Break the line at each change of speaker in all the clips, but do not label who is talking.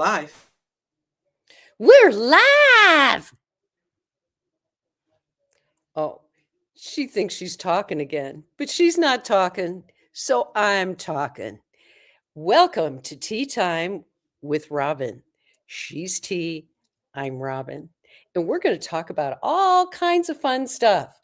live.
We're live. Oh, she thinks she's talking again, but she's not talking. So I'm talking. Welcome to Tea Time with Robyn. She's Tea, I'm Robyn. And we're going to talk about all kinds of fun stuff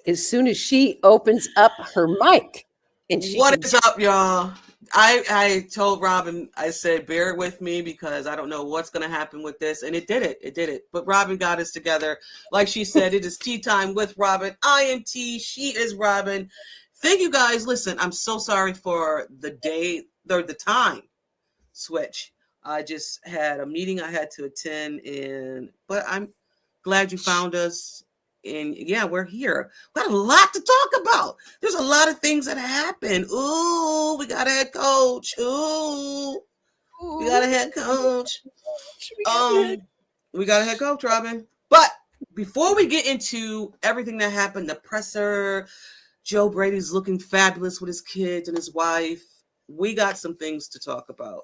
as soon as she opens up her mic. And she
What
can
is up, y'all? I told Robyn, I said, bear with me because I don't know what's going to happen with this. And it did it. It did it. But Robyn got us together. Like she said, it is tea time with Robyn. I am Tea. She is Robyn. Thank you, guys. Listen, I'm so sorry for the day or the time switch. I just had a meeting I had to attend, but I'm glad you found us. And yeah, we're here. We got a lot to talk about. There's a lot of things that happen. Ooh, we got a head coach. Ooh, we got a head coach. We got a head coach, Robyn. But before we get into everything that happened, the presser, Joe Brady's looking fabulous with his kids and his wife. We got some things to talk about.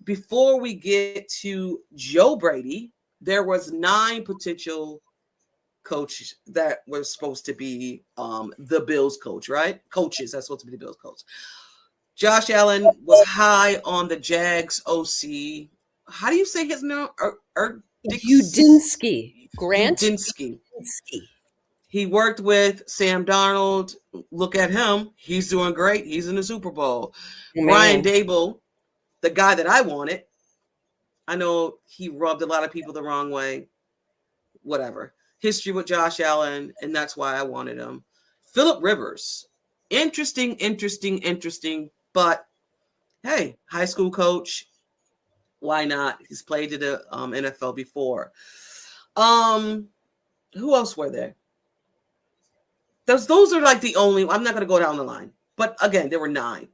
Before we get to Joe Brady, there was 9 potential coaches that were supposed to be the Bills coach, right? Coaches that's supposed to be the Bills coach. Josh Allen was high on the Jags OC. How do you say his name?
Udinski. Grant
Udinski.
Udinski.
He worked with Sam Darnold. Look at him. He's doing great. He's in the Super Bowl. Brian Dable, the guy that I wanted. I know he rubbed a lot of people the wrong way. Whatever. History with Josh Allen, and that's why I wanted him. Phillip Rivers. Interesting. But, hey, high school coach. Why not? He's played in the NFL before. Who else were there? Those are like the only. I'm not going to go down the line. But, again, there were 9.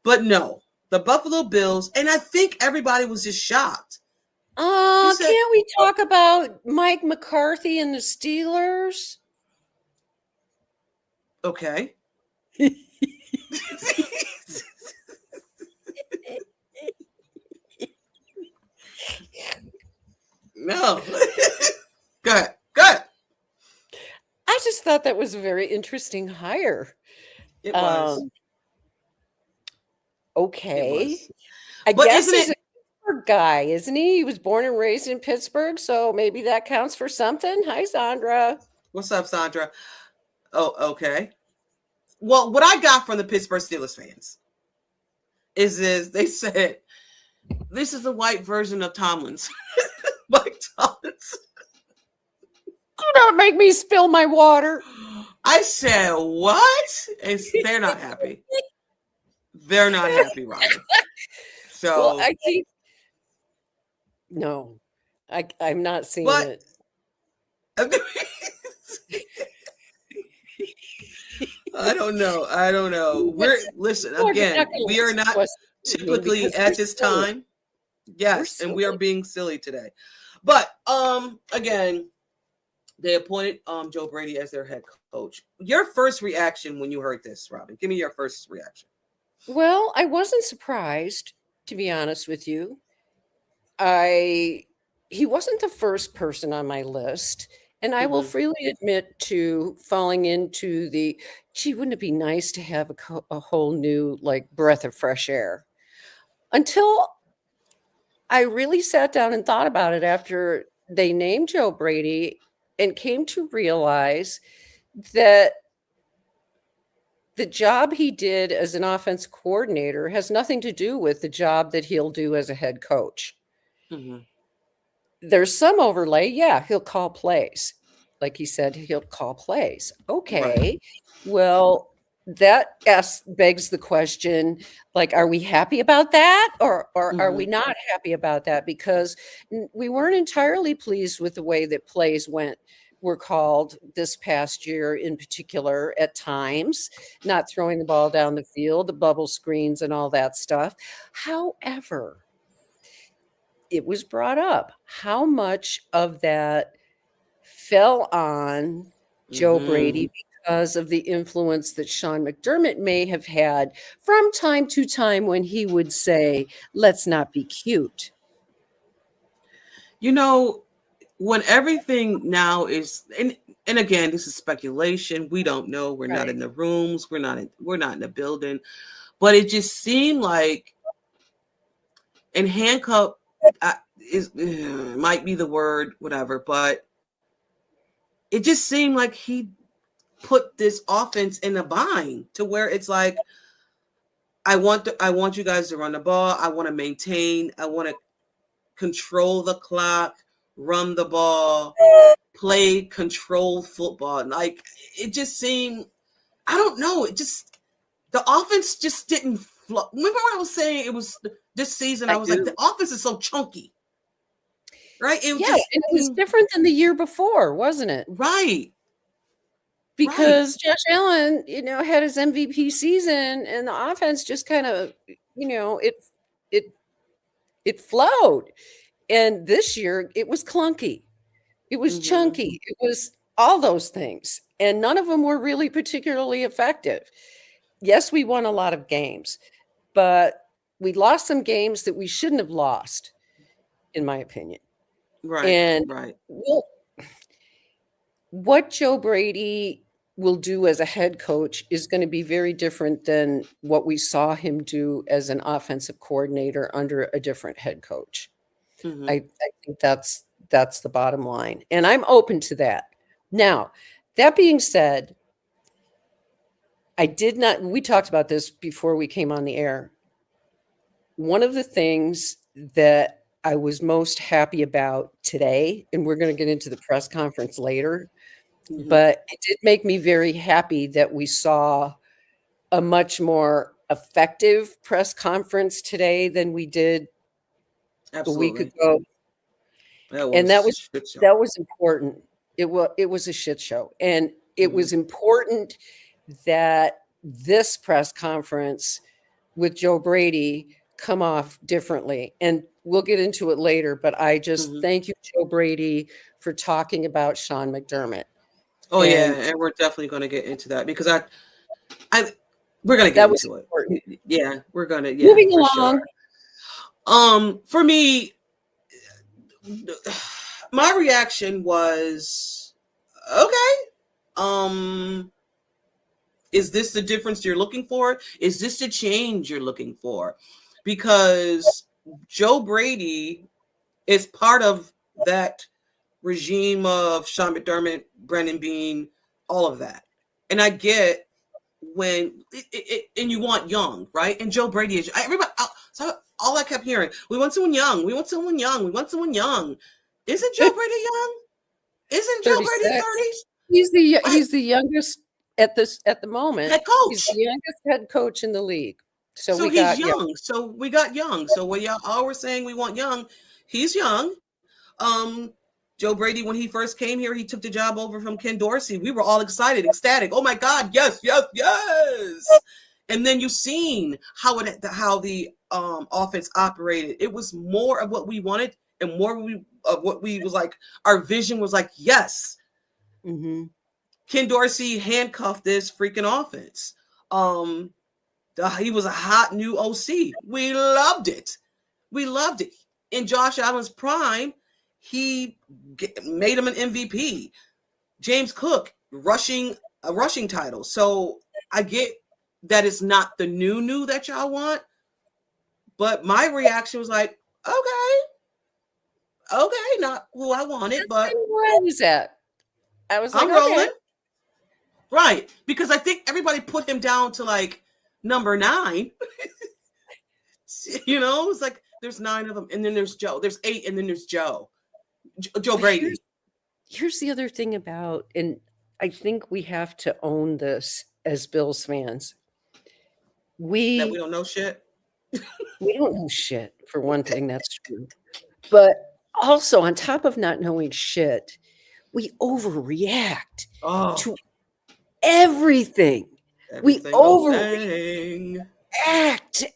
But, no. The Buffalo Bills, and I think everybody was just shocked.
Can't we talk about Mike McCarthy and the Steelers?
Okay. No. Good.
I just thought that was a very interesting hire.
It was.
Okay.
It was.
I guess he's a Pittsburgh guy, isn't he? He was born and raised in Pittsburgh, so maybe that counts for something. Hi, Sandra.
What's up, Sandra? Oh, okay. Well, what I got from the Pittsburgh Steelers fans is they said, this is the white version of Tomlin's. Mike Tomlin's.
Do not make me spill my water.
I said, what? And they're not happy. They're not happy, Robyn. So
well, I think no, I'm not seeing it.
I don't know. Listen again. We are not typically at this time. Yes, and we are being silly today. But again, they appointed Joe Brady as their head coach. Your first reaction when you heard this, Robyn? Give me your first reaction.
Well, I wasn't surprised, to be honest with you. He wasn't the first person on my list, and I will freely admit to falling into the, gee, wouldn't it be nice to have a whole new breath of fresh air? Until I really sat down and thought about it after they named Joe Brady and came to realize that the job he did as an offense coordinator has nothing to do with the job that he'll do as a head coach.
Mm-hmm.
There's some overlay. Yeah, he'll call plays. Like he said, he'll call plays. Okay. Right. Well, that begs the question, are we happy about that? Or are we not happy about that? Because we weren't entirely pleased with the way that plays were called this past year in particular at times, not throwing the ball down the field, the bubble screens and all that stuff. However, it was brought up how much of that fell on Joe Brady because of the influence that Sean McDermott may have had from time to time when he would say, let's not be cute.
You know, when everything now is, and again, this is speculation. We don't know. We're not
Right.
in the rooms. We're not in the building. But it just seemed like, and handcuff is might be the word, whatever. But it just seemed like he put this offense in a bind to where it's like, I want you guys to run the ball. I want to maintain. I want to control the clock, run the ball, play control football. Like, it just seemed, I don't know. It just, the offense just didn't flow. Remember what I was saying? It was this season. I
I
was like, the
do.
offense is so chunky, right? It
Yeah,
just
and it was different than the year before, wasn't it?
right, right.
Because Josh Allen, had his MVP season, and the offense just kind of, it it flowed. And this year, it was clunky. It was
Mm-hmm.
chunky. It was all those things, and none of them were really particularly effective. Yes, we won a lot of games, but we lost some games that we shouldn't have lost, in my opinion.
Right,
And
right.
we'll what Joe Brady will do as a head coach is going to be very different than what we saw him do as an offensive coordinator under a different head coach.
Mm-hmm.
I think that's the bottom line, and I'm open to that. Now, that being said, I did not. We talked about this before we came on the air. One of the things that I was most happy about today, and we're going to get into the press conference later,
Mm-hmm.
but it did make me very happy that we saw a much more effective press conference today than we did a week
Absolutely.
ago.
That
And
was shit show.
that was important. It was a shit show. And it
Mm-hmm.
was important that this press conference with Joe Brady come off differently. And we'll get into it later, but I just
Mm-hmm.
thank you, Joe Brady, for talking about Sean McDermott.
Oh yeah,
And
and we're definitely going to get into that because I, we're going to get
that was
into it.
important.
Yeah, we're going to, yeah,
Moving
for sure.
along.
For me, my reaction was okay. Um, is this the difference you're looking for? Is this the change you're looking for? Because Joe Brady is part of that regime of Sean McDermott, Brendan Bean, all of that. And I get when and you want young, right? And Joe Brady is everybody. So all I kept hearing, we want someone young. We want someone young. We want someone young. Isn't Joe Brady young? Isn't Joe Brady
36.
30s? Right?
He's the youngest at the moment.
Head
He's the
coach.
youngest head coach in the league. So
So
we
he's
got, yeah.
young. So we got young. So when y'all all were saying we want young, he's young. Um, Joe Brady, when he first came here, he took the job over from Ken Dorsey. We were all excited, ecstatic. Oh my God, yes, yes, yes. And then you seen how the offense operated. It was more of what we wanted and more of what we was like. Our vision was like, yes.
Mm-hmm.
Ken Dorsey handcuffed this freaking offense. Um, he was a hot new OC. We loved it. We loved it. In Josh Allen's prime, he made him an MVP. James Cook rushing a rushing title. So I get that it's not the new that y'all want, but my reaction was like, okay, not who I wanted,
That's
but
kind of where I was at. I was like,
I'm
okay.
rolling. Right. Because I think everybody put him down to like number 9. It's like there's 9 of them, and then there's Joe. There's 8, and then there's Joe. Joe
But
Brady.
here's the other thing about, and I think we have to own this as Bills fans.
That we
We
don't know shit.
we don't know shit, for one
Okay.
thing, that's true. But also, on top of not knowing shit, we overreact
Oh,
to everything.
every
We
single
overreact
thing.
to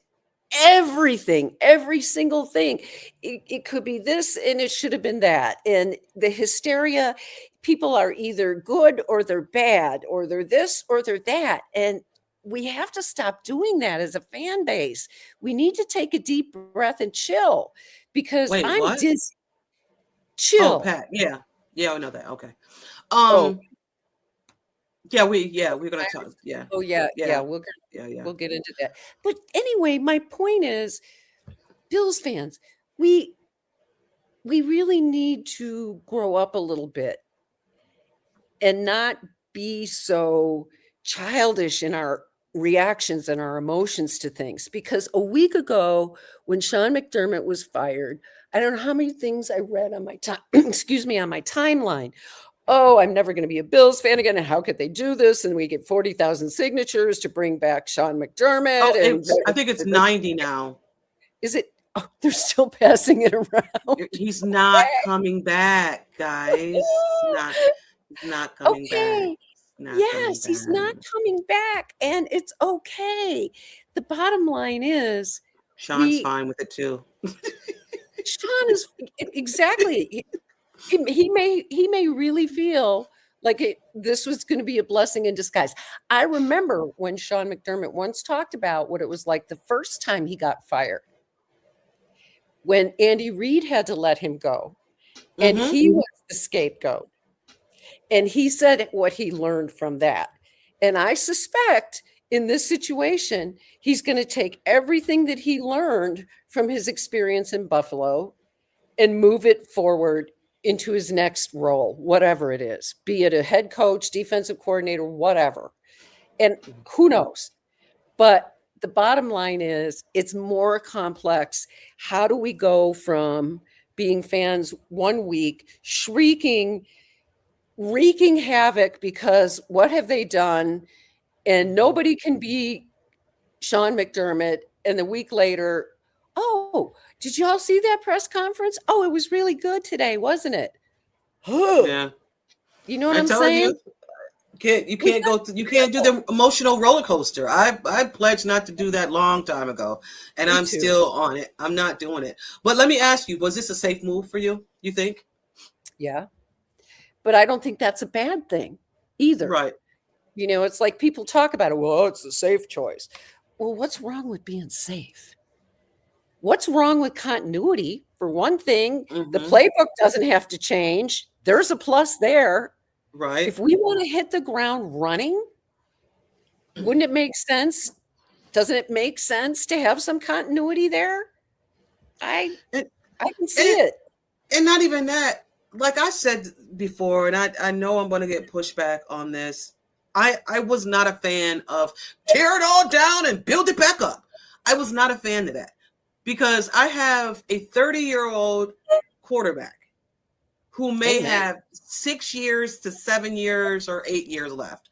everything, every single thing. It could be this and it should have been that. And the hysteria, people are either good or they're bad, or they're this or they're that. And we have to stop doing that as a fan base. We need to take a deep breath and chill, because
Wait,
I'm
what?
dizzy.
Oh,
Chill.
Pat. Yeah. Yeah, I know that. Okay.
Oh,
We're gonna talk. Yeah.
oh yeah,
Yeah.
we'll get into that. But anyway, my point is, Bills fans, we we really need to grow up a little bit and not be so childish in our reactions and our emotions to things. Because a week ago, when Sean McDermott was fired, I don't know how many things I read on my time, excuse me, on my timeline. Oh, I'm never going to be a Bills fan again. And how could they do this? And we get 40,000 signatures to bring back Sean McDermott.
Oh,
And
I think it's 90 now.
is it? Oh, they're still passing it around.
He's not coming back, guys. Not coming back.
Okay.
Not coming
Yes, he's not
back.
coming back, and it's okay. The bottom line is
Sean's
we
fine with it too.
Sean is exactly. He may really feel like this was going to be a blessing in disguise. I remember when Sean McDermott once talked about what it was like the first time he got fired, when Andy Reid had to let him go, and
Mm-hmm.
he was the scapegoat. And he said what he learned from that. And I suspect in this situation, he's going to take everything that he learned from his experience in Buffalo and move it forward into his next role, whatever it is, be it a head coach, defensive coordinator, whatever. And who knows? But the bottom line is it's more complex. How do we go from being fans one week, wreaking havoc because what have they done? And nobody can be Sean McDermott. And the week later, oh, did y'all see that press conference? Oh, it was really good today, wasn't it?
Yeah.
You know what
I
I'm
told
saying?
you can't do the emotional roller coaster. I pledged not to do that long time ago, and
Me
I'm
too.
still on it. I'm not doing it. But let me ask you, was this a safe move for you? You think?
Yeah. But I don't think that's a bad thing either.
Right.
You know, it's like people talk about it. Well, it's the safe choice. Well, what's wrong with being safe? What's wrong with continuity? For one thing, the
Mm-hmm.
playbook doesn't have to change. There's a plus there.
Right.
If we want to hit the ground running, wouldn't it make sense? Doesn't it make sense to have some continuity there? I
And,
I can see
and
it.
and not even that. Like I said before, and I know I'm going to get pushback on this. I was not a fan of tear it all down and build it back up. I was not a fan of that because I have a 30-year-old quarterback who may
Amen.
have 6 years to 7 years or 8 years left.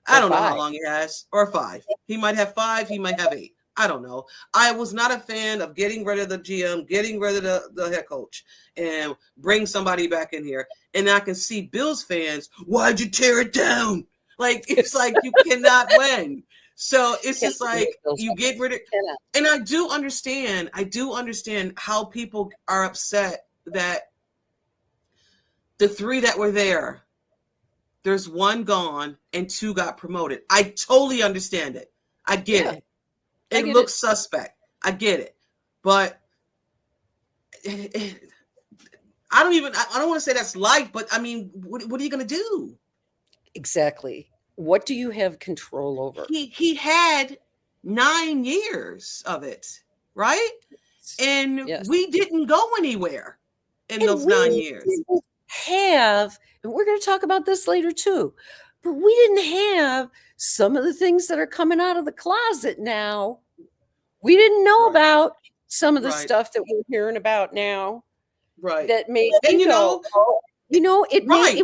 I
Or
don't know how
5.
long he has, or 5. He might have 5, he might have 8. I don't know. I was not a fan of getting rid of the GM, getting rid of the head coach, and bring somebody back in here. And I can see Bills fans, why'd you tear it down? Like, it's like you cannot win. So it's
Can't
just
do
like
it, Bills
you get
fans.
rid of,
Cannot.
and I do understand how people are upset that the 3 that were there's 1 gone and 2 got promoted. I totally understand it. I get
Yeah,
it.
I
It
get
looks
it.
suspect. I get it. But I don't want to say that's life, but I mean, what are you going to do?
Exactly. What do you have control over?
He had 9 years of it, right? And
Yes.
we didn't go anywhere in
And
those 9
we
years.
didn't have, and we're going to talk about this later too, but we didn't have some of the things that are coming out of the closet now. We didn't know
Right.
about some of the
Right.
stuff that we're hearing about now
Right.
that made
And
me go, oh,
right.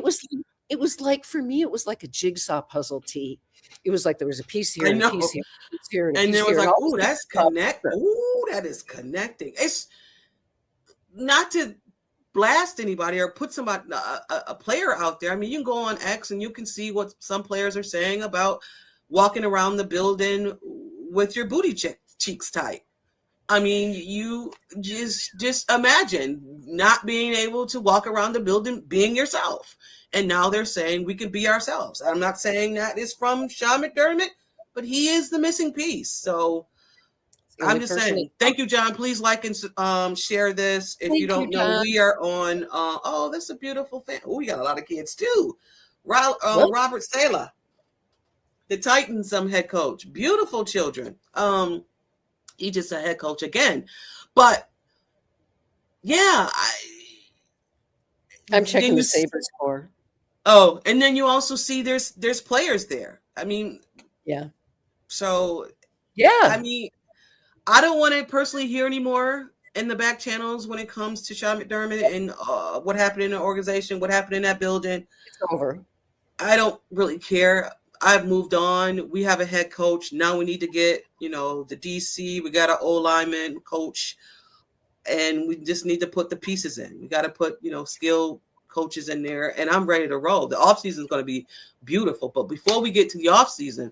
it was like, for me, it was like a jigsaw puzzle tee. It was like there was a piece here
I
and a piece
know.
here, a piece here and a
And
piece
there was
here. And
like,
all
oh,
of a
that's
sudden,
that is connecting. It's not to blast anybody or put somebody a player out there. I mean, you can go on X and you can see what some players are saying about walking around the building with your booty cheeks tight. I mean, you just imagine not being able to walk around the building being yourself. And now they're saying we can be ourselves. I'm not saying that is from Sean McDermott, but he is the missing piece. So
The
I'm
only
just
person that
saying. Thank you, John. Please like and share this. If you
Thank you,
don't know,
John.
we are on. Oh, that's a beautiful fan. Oh, we got a lot of kids too.
Well,
Robert Sala, the Titans head coach. Beautiful children. He just a head coach again, but yeah,
I'm
then
checking the
you.
Sabre score.
Oh, and then you also see there's players there. I mean,
Yeah.
so I
Yeah.
mean, I don't want to personally hear anymore in the back channels when it comes to Sean McDermott and what happened in the organization, what happened in that building.
It's over.
I don't really care. I've moved on. We have a head coach. Now we need to get, the DC. We got an O lineman coach, and we just need to put the pieces in. We got to put, skilled coaches in there, and I'm ready to roll. The offseason is going to be beautiful. But before we get to the offseason,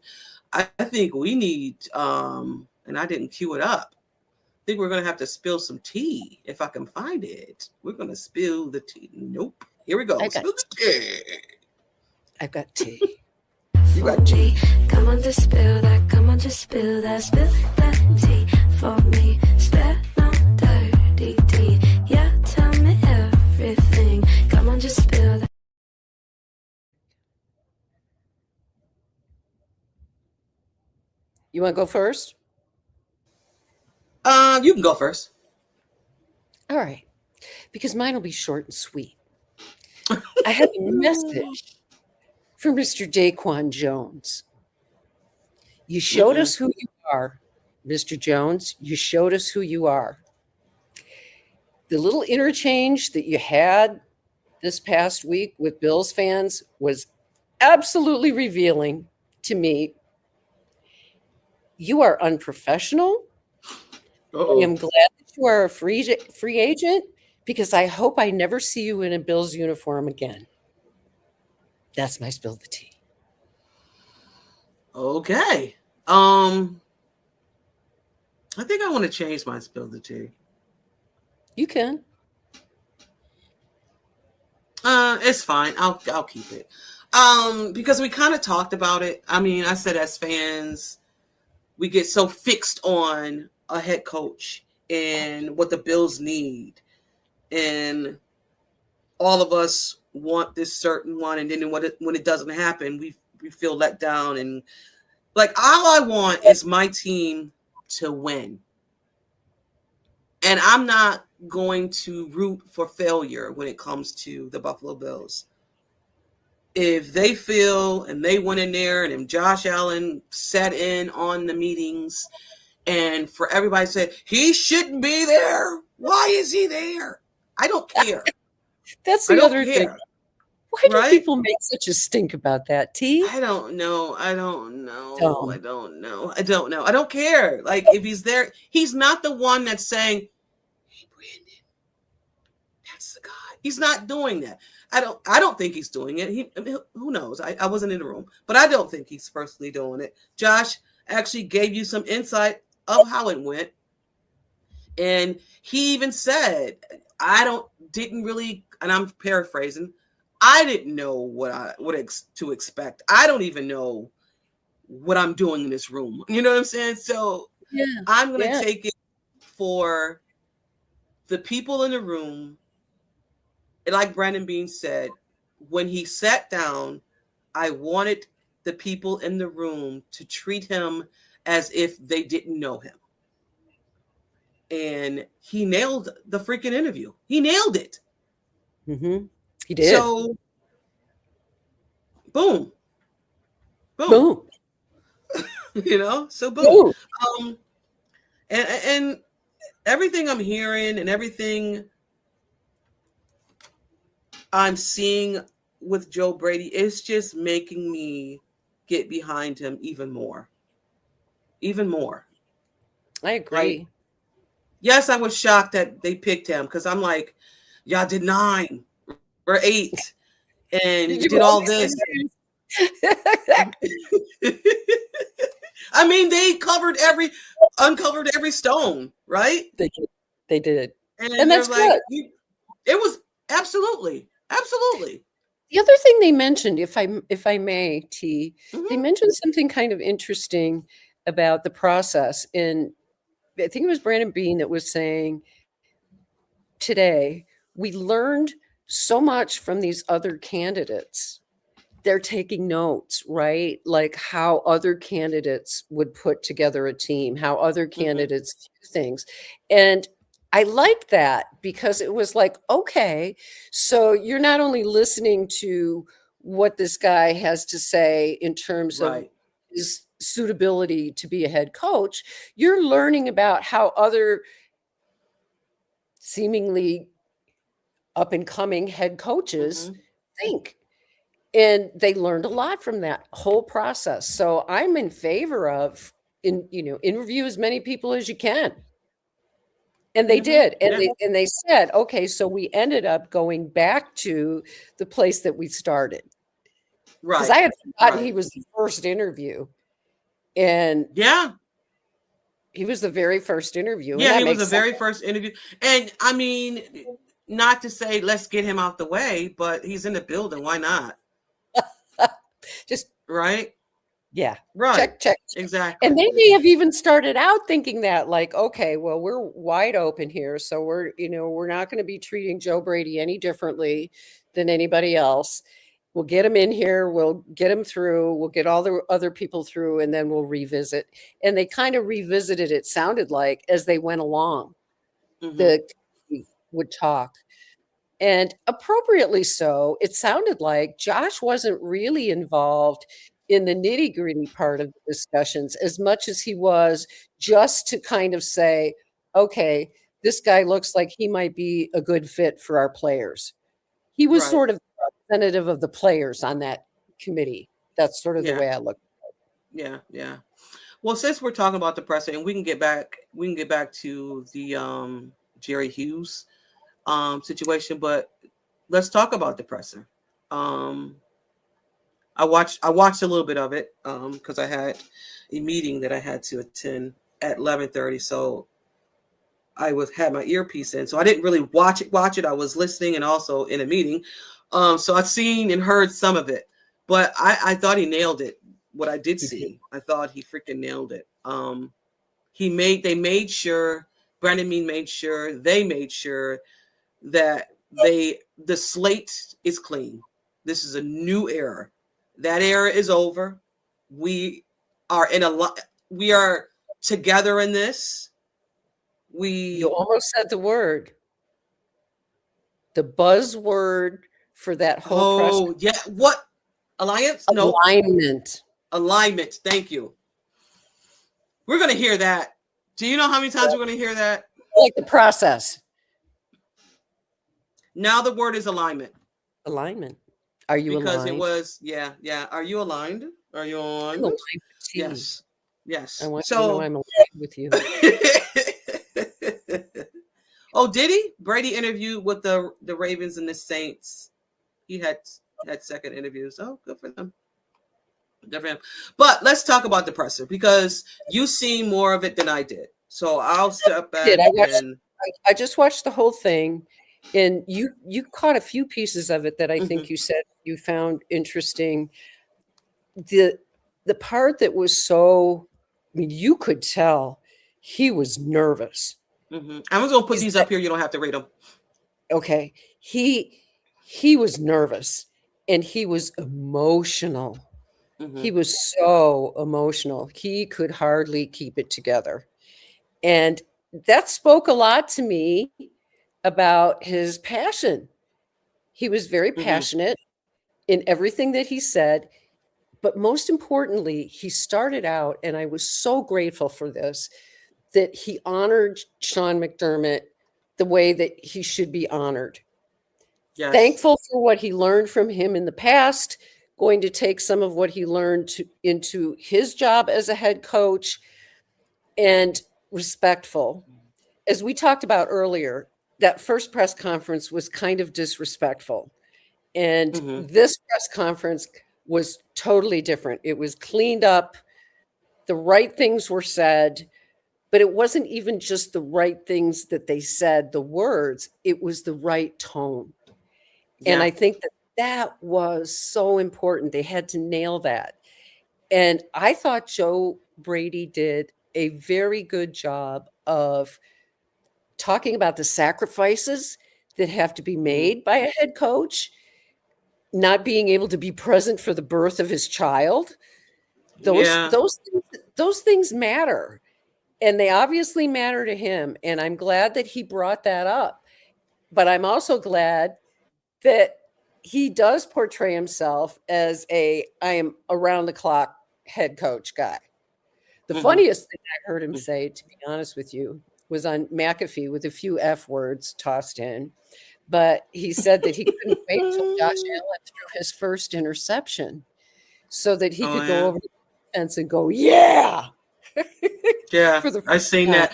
I think we need, and I didn't cue it up. I think we're going to have to spill some tea if I can find it. We're going to spill the tea. Nope. Here we go. Spill the tea.
I've got tea.
You got tea.
Come on, just spill that. Come on, just spill that. Spill that tea for me. Spill no dirty tea. Yeah, tell me everything. Come on, just spill that.
You want to go first?
You can go first.
All right. Because mine will be short and sweet. I have a message from Mr. Daquan Jones. You showed us who you are, Mr. Jones. You showed us who you are. The little interchange that you had this past week with Bills fans was absolutely revealing to me. You are unprofessional.
Uh-oh.
I am glad that you are a free agent because I hope I never see you in a Bills uniform again. That's my spill the tea.
Okay. I think I want to change my spill the tea.
You can.
It's fine. I'll keep it. Because we kind of talked about it. I mean, I said as fans, we get so fixed on a head coach and what the Bills need. And all of us want this certain one, and then when it doesn't happen, we feel let down. And like, all I want is my team to win. And I'm not going to root for failure when it comes to the Buffalo Bills. If they feel and they went in there and Josh Allen sat in on the meetings and for everybody said, he shouldn't be there. Why is he there? I don't care.
That's the other thing. Why do people make such a stink about that, T?
I don't know. I don't care. Like, if he's there, he's not the one that's saying, hey, Brandon, that's the guy. He's not doing that. I don't think he's doing it. Who knows? I wasn't in the room, but I don't think he's personally doing it. Josh actually gave you some insight of how it went. And he even said, didn't really, and I'm paraphrasing, I didn't know what to expect. I don't even know what I'm doing in this room. You know what I'm saying? So yeah, I'm going to take it for the people in the room. Like Brandon Bean said, when he sat down, I wanted the people in the room to treat him as if they didn't know him. And he nailed the freaking interview. He nailed it.
Mm-hmm. He did.
So, boom. Boom. So boom. And everything I'm hearing and everything I'm seeing with Joe Brady is just making me get behind him even more. Even more.
I agree.
Right? Yes, I was shocked that they picked him because I'm like, y'all did 9 or 8 and you did all this. I mean, they uncovered every stone, right?
They did.
And that's like, good. It was absolutely.
The other thing they mentioned, if I may, T, they mentioned something kind of interesting about the process. And I think it was Brandon Bean that was saying today, we learned so much from these other candidates. They're taking notes, right? Like how other candidates would put together a team, how other candidates do things. And I liked that because it was like, okay, so you're not only listening to what this guy has to say in terms of
Right.
his suitability to be a head coach, you're learning about how other seemingly up and coming head coaches think. And they learned a lot from that whole process. So I'm in favor of interview as many people as you can. And they did. And they said, okay, so we ended up going back to the place that we started. Because I had forgotten he was the first interview. And he was the very first interview.
Yeah, he was the very first interview. And I mean, not to say let's get him out the way, but he's in the building. Why not?
Just
right.
Yeah.
Right.
Check.
Exactly.
And they may have even started out thinking that, like, okay, well, we're wide open here. So we're not going to be treating Joe Brady any differently than anybody else. We'll get him in here. We'll get him through. We'll get all the other people through, and then we'll revisit. And they kind of revisited, it sounded like, as they went along. The would talk. And appropriately so, it sounded like Josh wasn't really involved in the nitty-gritty part of the discussions as much as he was just to kind of say, okay, this guy looks like he might be a good fit for our players. He was sort of representative of the players on that committee. That's sort of the way I look at
it. Yeah. Well, since we're talking about the presser, and we can get back to the Jerry Hughes situation, but let's talk about the presser. I watched a little bit of it because I had a meeting that I had to attend at 11:30, so I had my earpiece in, so I didn't really watch it. I was listening and also in a meeting, so I've seen and heard some of it, but I thought he nailed it. What I did see, I thought he freaking nailed it. They made sure, Brandon Bean made sure, they made sure that the slate is clean. This is a new era. That era is over. We are together in this.
You almost said the word. The buzzword for that whole process.
Oh, yeah. What? Alliance? No. Alignment. Thank you. We're going to hear that. Do you know how many times we're going to hear that?
Like the process.
Now the word is alignment.
Alignment. Are you aligned?
Because it was, yeah. Are you aligned? Are you aligned? Yes.
I want to know I'm aligned with you.
Oh, did he? Brady interviewed with the Ravens and the Saints. He had second interviews. Oh, good for them. Good for him. But let's talk about the presser because you seen more of it than I did. So I'll step back.
I just watched the whole thing. And you caught a few pieces of it that I think you said you found interesting. The part that was so, I mean, you could tell he was nervous.
I was going to put these up here. You don't have to read them.
Okay. He was nervous and he was emotional. He was so emotional. He could hardly keep it together. And that spoke a lot to me about his passion. He was very passionate in everything that he said, but most importantly, he started out, and I was so grateful for this, that he honored Sean McDermott the way that he should be honored. Yes. Thankful for what he learned from him in the past, going to take some of what he learned into his job as a head coach, and respectful. As we talked about earlier, that first press conference was kind of disrespectful. And this press conference was totally different. It was cleaned up. The right things were said, but it wasn't even just the right things that they said, the words, it was the right tone. Yeah. And I think that was so important. They had to nail that. And I thought Joe Brady did a very good job of talking about the sacrifices that have to be
Mm-hmm.
made by a head coach, not being able to be present for the birth of his child.
Yeah.
Those things matter, and they obviously matter to him, and I'm glad that he brought that up. But I'm also glad that he does portray himself as I am around the clock head coach guy. The
Mm-hmm.
funniest thing I heard him say, to be honest with you, was on McAfee with a few F words tossed in. But he said that he couldn't wait till Josh Allen threw his first interception so that he
Oh,
could go
yeah.
over the fence and go, yeah.
Yeah,
For the
I
first
seen
time.
that.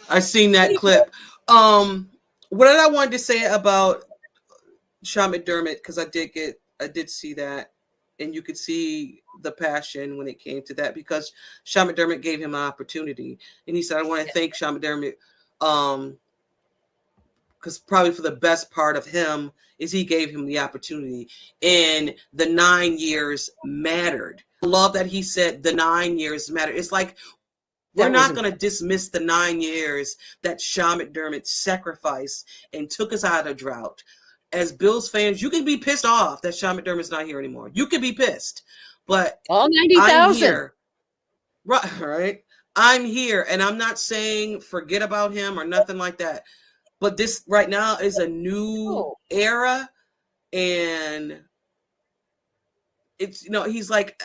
I seen that clip. What I wanted to say about Sean McDermott, because I did see that, and you could see the passion when it came to that, because Sean McDermott gave him an opportunity, and he said, "I want to thank Sean McDermott, because probably for the best part of him is he gave him the opportunity, and the 9 years mattered." I love that he said the 9 years mattered. It's like, we're not going to dismiss the 9 years that Sean McDermott sacrificed and took us out of the drought. As Bills fans, you can be pissed off that Sean McDermott's not here anymore. You can be pissed, but
all
I'm
90,000.
here. Right? I'm here, and I'm not saying forget about him or nothing like that. But this right now is a new era, and it's, he's like,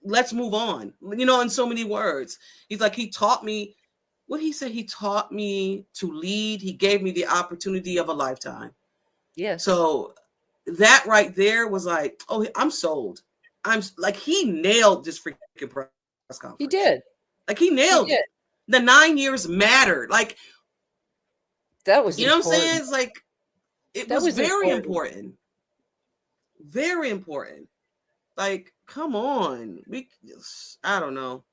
let's move on, in so many words. He's like, he taught me what he said. He taught me to lead. He gave me the opportunity of a lifetime.
Yes.
So that right there was like, oh, I'm sold. I'm like, he nailed this freaking press conference.
He did.
Like, he nailed it. The 9 years mattered. Like,
that was,
what I'm saying? It's like, it was very important. Very important. Like, come on. I don't know.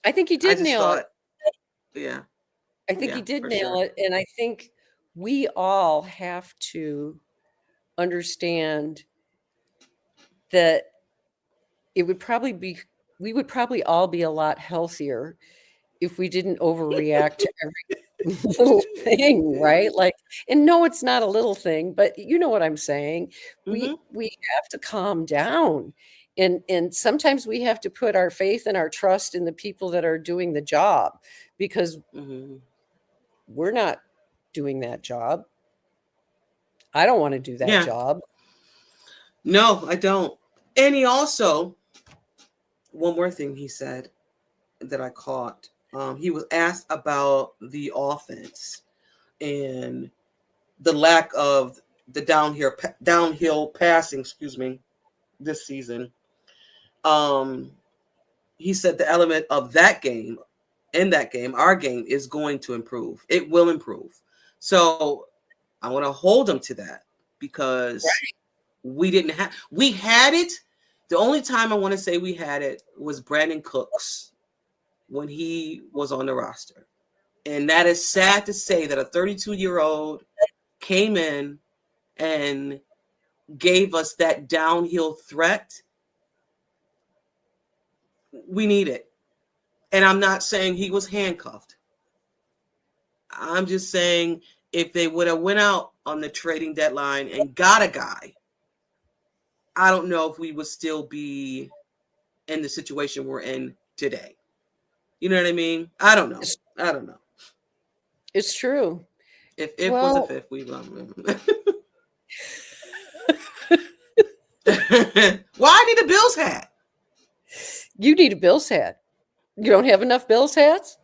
I think he did nail it.
Yeah.
I think he did nail it. And I think we all have to understand that we would probably all be a lot healthier if we didn't overreact to every little thing, right? Like, and no, it's not a little thing, but you know what I'm saying. We have to calm down. And sometimes we have to put our faith and our trust in the people that are doing the job, because we're not doing that job. I don't want to do that job.
No, I don't. And he also, one more thing he said that I caught, he was asked about the offense and the lack of the downhill passing, this season. He said the element of our game is going to improve. It will improve. So I want to hold him to that, because we had it. The only time I want to say we had it was Brandon Cooks when he was on the roster. And that is sad to say, that a 32-year-old came in and gave us that downhill threat. We need it. And I'm not saying he was handcuffed. I'm just saying, if they would have went out on the trading deadline and got a guy, I don't know if we would still be in the situation we're in today. You know what I mean? I don't know.
It's true.
If was a fifth, we love him. Why I need a Bills hat?
You need a Bills hat. You don't have enough Bills hats?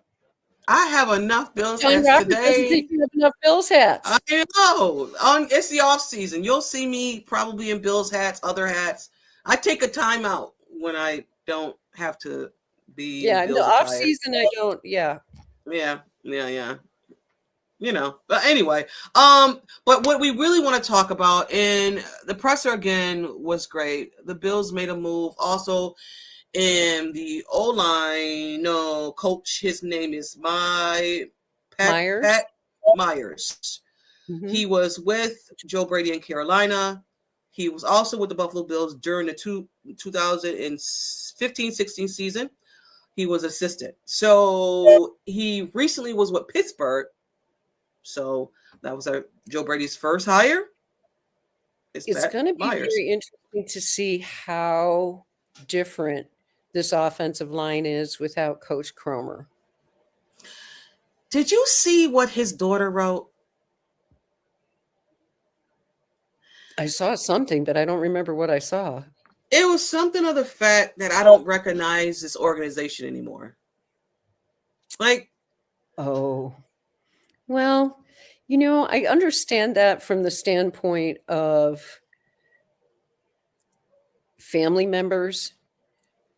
I have enough Bills
John
hats
Roberts
today.
doesn't think you have enough Bills hats.
I know. It's the off season. You'll see me probably in Bills hats, other hats. I take a time out when I don't have to be.
Yeah, in the off season, I don't. Yeah.
But anyway, but what we really want to talk about, and the presser again was great. The Bills made a move also in the O-line. No, coach, his name is Myers. Mm-hmm. He was with Joe Brady in Carolina. He was also with the Buffalo Bills during the 2015-16 season. he was assistant. So he recently was with Pittsburgh. So that was Joe Brady's first hire.
It's going to be very interesting to see how different this offensive line is without Coach Cromer.
Did you see what his daughter wrote?
I saw something, but I don't remember what I saw.
It was something of the fact that I don't recognize this organization anymore. Like,
oh, well, you know, I understand that from the standpoint of family members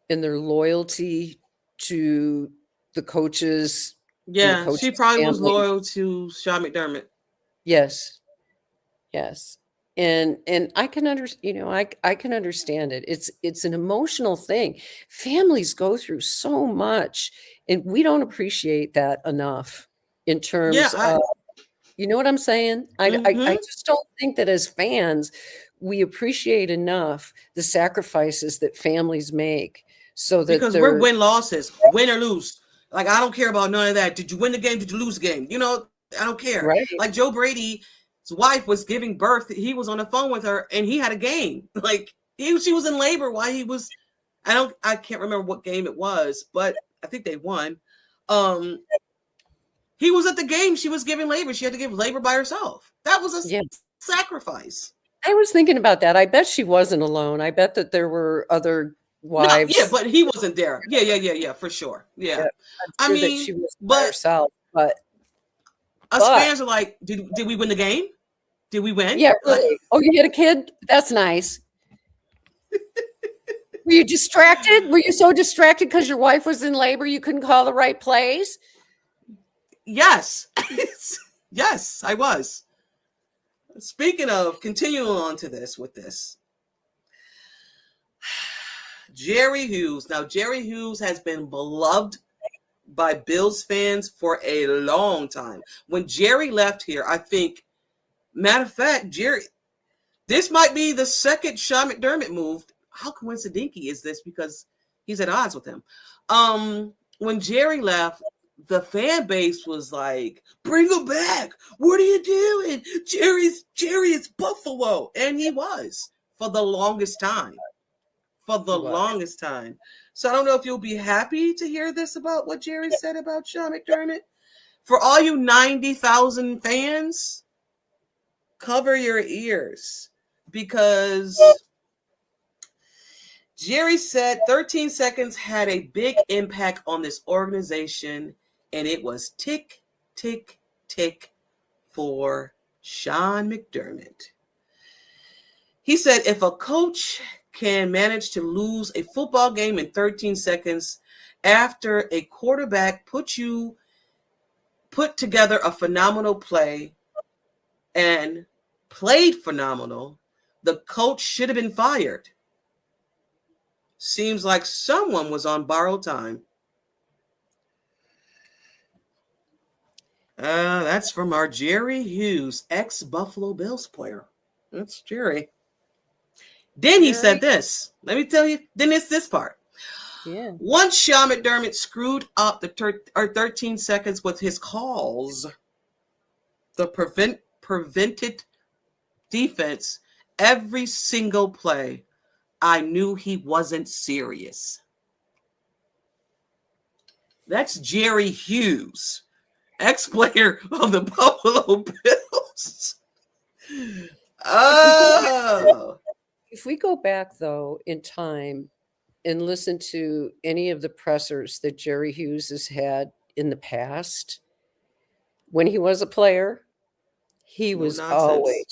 and their loyalty to the coaches.
Yeah, she probably was loyal to Sean McDermott.
Yes. Yes. And I can I can understand it. It's an emotional thing. Families go through so much, and we don't appreciate that enough in terms of, you know what I'm saying? I just don't think that as fans we appreciate enough the sacrifices that families make, so that
because we're win-losses, win or lose. Like, I don't care about none of that. Did you win the game? Did you lose the game? You know, I don't care.
Right.
Like Joe Brady's wife was giving birth. He was on the phone with her, and he had a game. Like she was in labor while he was. I can't remember what game it was, but I think they won. He was at the game. She was giving labor. She had to give labor by herself. That was a sacrifice.
I was thinking about that. I bet she wasn't alone. I bet that there were other wives.
No, yeah, but he wasn't there. Yeah, for sure. Yeah.
I mean, that she was by herself, but
us fans are like, did we win the game? Did we win?
Yeah. Really. Oh, you had a kid? That's nice. Were you distracted? Were you so distracted because your wife was in labor you couldn't call the right plays?
Yes. Yes, I was. Speaking of, continuing on to this. Jerry Hughes. Now, Jerry Hughes has been beloved by Bills fans for a long time. When Jerry left here, I think, matter of fact, this might be the second Sean McDermott move. How coincidental is this? Because he's at odds with him. When Jerry left, the fan base was like, bring him back. What are you doing? Jerry is Buffalo. And he was for the longest time. So I don't know if you'll be happy to hear this about what Jerry said about Sean McDermott. For all you 90,000 fans, cover your ears, because Jerry said 13 seconds had a big impact on this organization, and it was tick, tick, tick for Sean McDermott. He said if a coach can manage to lose a football game in 13 seconds after a quarterback put together a phenomenal play and played phenomenal, the coach should have been fired. Seems like someone was on borrowed time. That's from our Jerry Hughes, ex-Buffalo Bills player. That's Jerry. Then he said this. Let me tell you. Then it's this part.
Yeah.
Once Sean McDermott screwed up the 13 seconds with his calls, the prevented defense every single play, I knew he wasn't serious. That's Jerry Hughes, ex-player of the Buffalo Bills. Oh.
If we go back, though, in time and listen to any of the pressers that Jerry Hughes has had in the past, when he was a player, he was always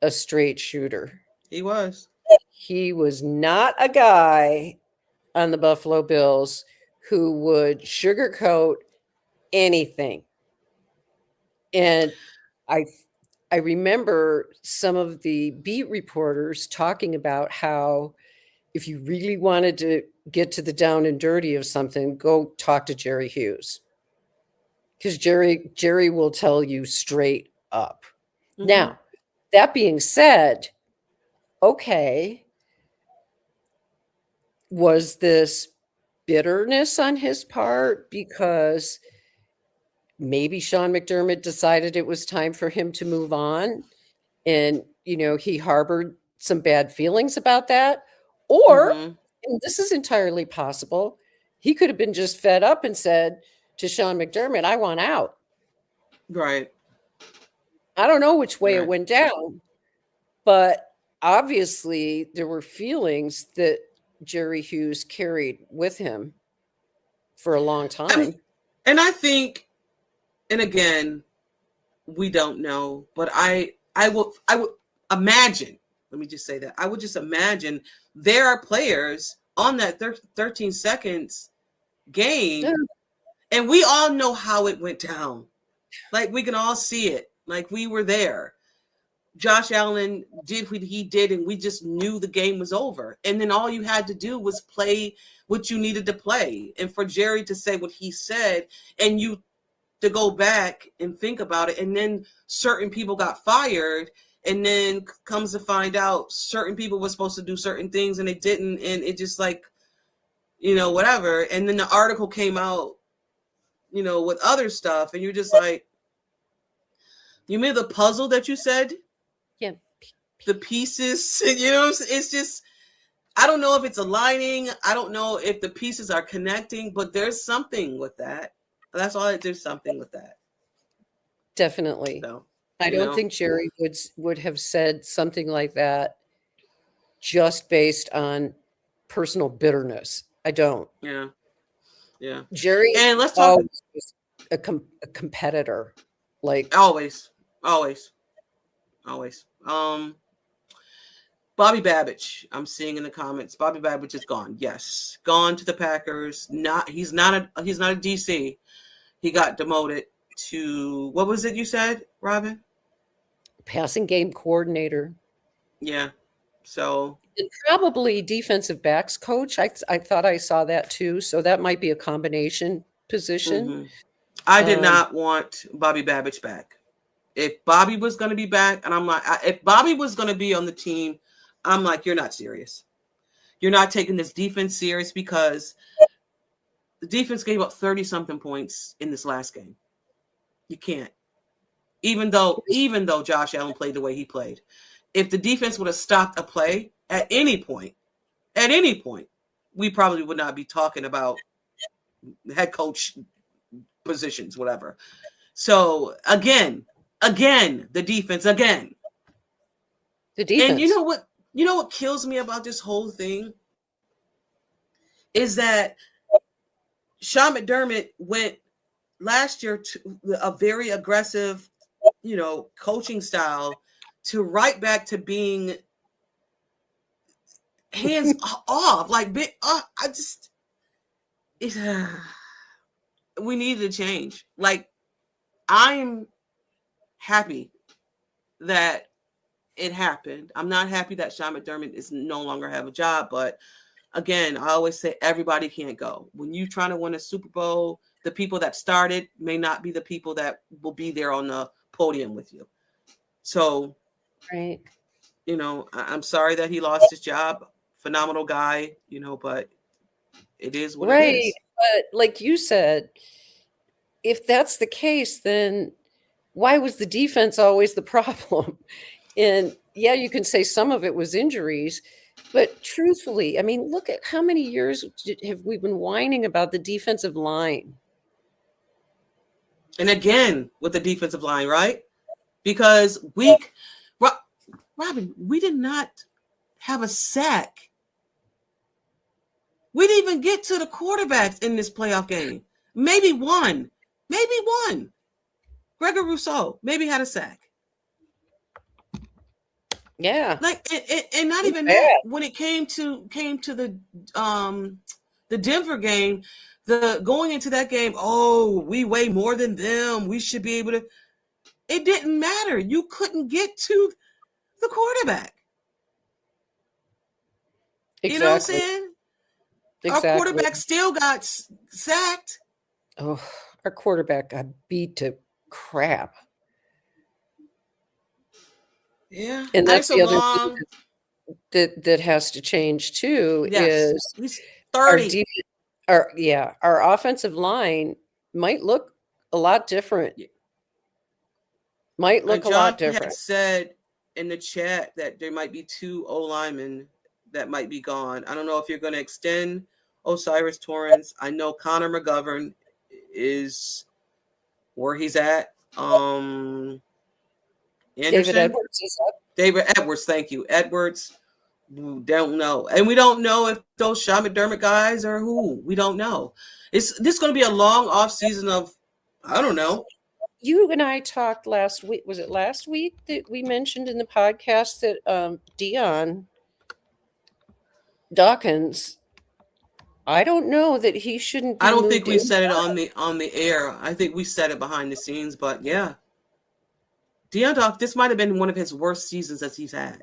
a straight shooter.
He was.
He was not a guy on the Buffalo Bills who would sugarcoat anything. And I remember some of the beat reporters talking about how if you really wanted to get to the down and dirty of something, go talk to Jerry Hughes. Because Jerry will tell you straight up. Mm-hmm. Now, that being said, okay, was this bitterness on his part because maybe Sean McDermott decided it was time for him to move on and, he harbored some bad feelings about that. Or, and this is entirely possible, he could have been just fed up and said to Sean McDermott, I want out.
Right.
I don't know which way it went down, but obviously there were feelings that Jerry Hughes carried with him for a long time.
And I think, and again, we don't know, but I would imagine, let me just say that, I would just imagine there are players on that 13 seconds game, and we all know how it went down. Like, we can all see it. Like, we were there. Josh Allen did what he did, and we just knew the game was over. And then all you had to do was play what you needed to play. And for Jerry to say what he said, and you to go back and think about it, and then certain people got fired, and then comes to find out certain people were supposed to do certain things and they didn't, and it just like, whatever. And then the article came out, with other stuff, and you're just like, you mean the puzzle that you said?
Yeah.
The pieces, it's just, I don't know if it's aligning. I don't know if the pieces are connecting, but there's something with that. That's all. There's something with that.
Definitely.
So,
I don't think Jerry would have said something like that just based on personal bitterness. I don't.
Yeah. Yeah.
Jerry,
and let's talk
a competitor, like
always. Bobby Babbage, I'm seeing in the comments. Bobby Babbage is gone. Yes, gone to the Packers. He's not a DC. He got demoted to, what was it you said, Robyn?
Passing game coordinator.
Yeah. So,
and probably defensive backs coach. I thought I saw that too. So that might be a combination position.
I did not want Bobby Babbage back. If Bobby was going to be back, and I'm like, if Bobby was going to be on the team, I'm like, you're not serious. You're not taking this defense serious, because the defense gave up 30-something points in this last game. You can't. Even though Josh Allen played the way he played. If the defense would have stopped a play at any point, we probably would not be talking about head coach positions, whatever. So again, the defense again.
The defense.
And you know what kills me about this whole thing is that Sean McDermott went last year to a very aggressive, coaching style, to right back to being hands off. Like, we need to change. Like, I'm happy that it happened. I'm not happy that Sean McDermott is no longer have a job, but again, I always say everybody can't go. When you're trying to win a Super Bowl, the people that started may not be the people that will be there on the podium with you. So,
right.
I'm sorry that he lost his job. Phenomenal guy, but it is what it is.
But like you said, if that's the case, then why was the defense always the problem? And yeah, you can say some of it was injuries, but truthfully, I mean, look at how many years have we been whining about the defensive line?
And again, with the defensive line, right? Because Robyn, we did not have a sack. We didn't even get to the quarterbacks in this playoff game. Maybe one. Gregor Rousseau maybe had a sack.
Yeah.
Like, and not even that. When it came to the Denver game, going into that game, we weigh more than them. We should be able to. It didn't matter. You couldn't get to the quarterback.
Exactly.
You know what I'm saying? Exactly. Our quarterback still got sacked.
Oh, our quarterback got beat to crap.
Yeah.
And that's the other thing that has to change too.
Yes.
Is
he's 30.
our offensive line might look a lot different. Might look a lot
John had
different.
said in the chat that there might be 2 O linemen that might be gone. I don't know if you're going to extend Osiris Torrance. I know Connor McGovern is where he's at. Anderson?
David Edwards is up.
David Edwards, thank you. Edwards, we don't know. And we don't know if those Sean McDermott guys are who. We don't know. This going to be a long off season of, I don't know.
You and I talked last week. Was it last week that we mentioned in the podcast that Dion Dawkins, I don't know that he shouldn't be
I don't think we
moved
said it on the air. I think we said it behind the scenes, but yeah. Dion Dawkins, this might have been one of his worst seasons that he's had.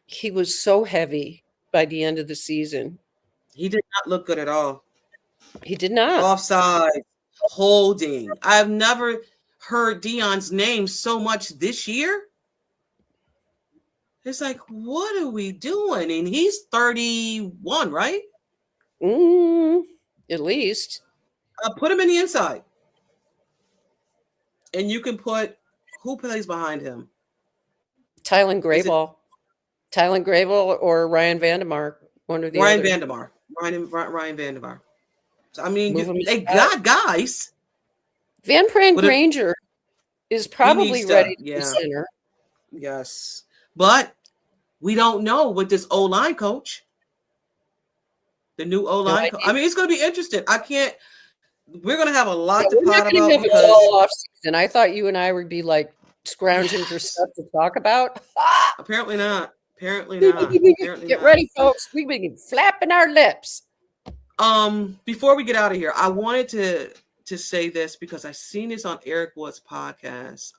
He was so heavy by the end of the season.
He did not look good at all.
He did not.
Offside, holding. I've never heard Dion's name so much this year. It's like, what are we doing? And he's 31, right?
At least.
Put him in the inside. And you can put, who plays behind him?
Tylen Grable or Ryan Vandemar, one or the
Ryan
other.
Vandemar. Ryan Vandemar. So, I mean, they
aside.
got guys.
Van Pran Granger is probably ready to be center.
Yes. But we don't know with this O-line coach. The new O-line coach. I mean, it's going to be interesting. We're going to have a lot to pot about.
Because all off season. I thought you and I would be like scrounging for stuff to talk about.
Apparently not. Apparently
Get ready, folks. We've been flapping our lips.
Before we get out of here, I wanted to say this because I seen this on Eric Wood's podcast.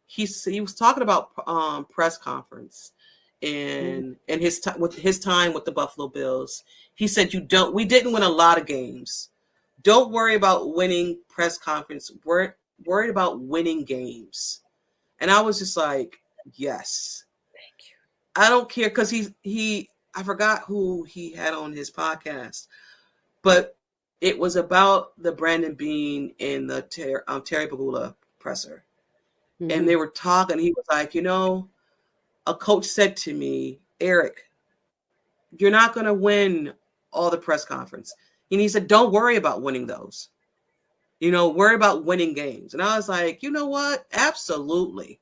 He was talking about press conference and his time with the Buffalo Bills. He said we didn't win a lot of games. Don't worry about winning press conference. We're worried about winning games. And I was just like, yes.
Thank you.
I don't care because I forgot who he had on his podcast, but it was about the Brandon Beane and the Terry Pagula presser. Mm-hmm. And they were talking. He was like, a coach said to me, Eric, you're not going to win all the press conference. And he said, don't worry about winning those. Worry about winning games. And I was like, you know what? Absolutely.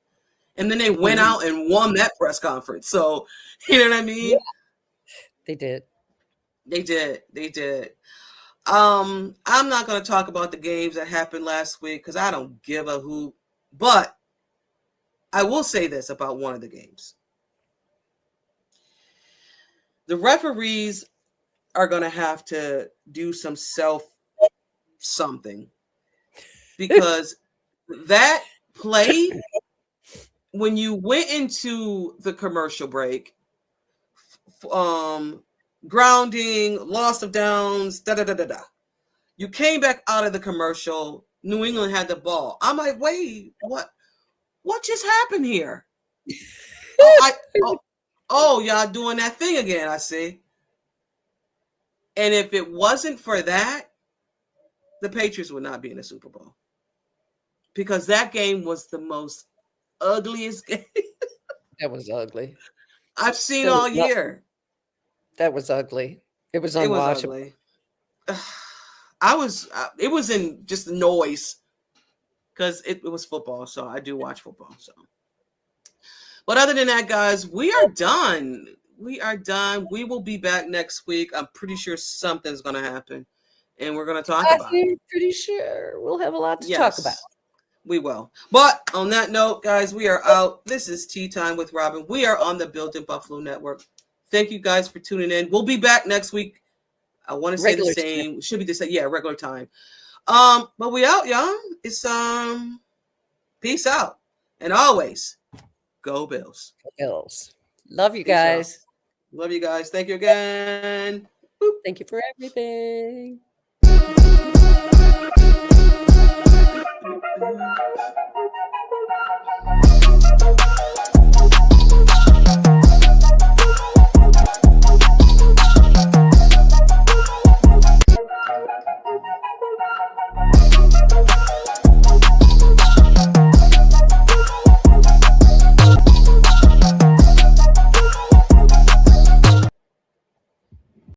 And then they went out and won that press conference. So, you know what I mean?
Yeah, they did.
They did. I'm not going to talk about the games that happened last week because I don't give a hoot. But I will say this about one of the games. The referees are going to have to do some something because that play, when you went into the commercial break, grounding, loss of downs, you came back out of the commercial. New England had the ball. I'm like, wait, what just happened here? Y'all doing that thing again, I see. And if it wasn't for that, the Patriots would not be in the Super Bowl. Because that game was the most ugliest game.
That was ugly.
I've seen all year.
That was ugly. It was unwatchable.
It was in just noise because it was football. So I do watch football. So, but other than that, guys, we are done. We will be back next week. I'm pretty sure something's going to happen and we're going to talk about it.
I'm pretty sure we'll have a lot to talk about.
We will. But on that note, guys, we are out. This is Tea Time with Robyn. We are on the Built in Buffalo Network. Thank you guys for tuning in. We'll be back next week. I want to say the same. Should be the same. Yeah, regular time. But we out, y'all. It's peace out. And always go Bills.
Bills. Love you guys.
Love you guys. Thank you again.
Boop. Thank you for everything.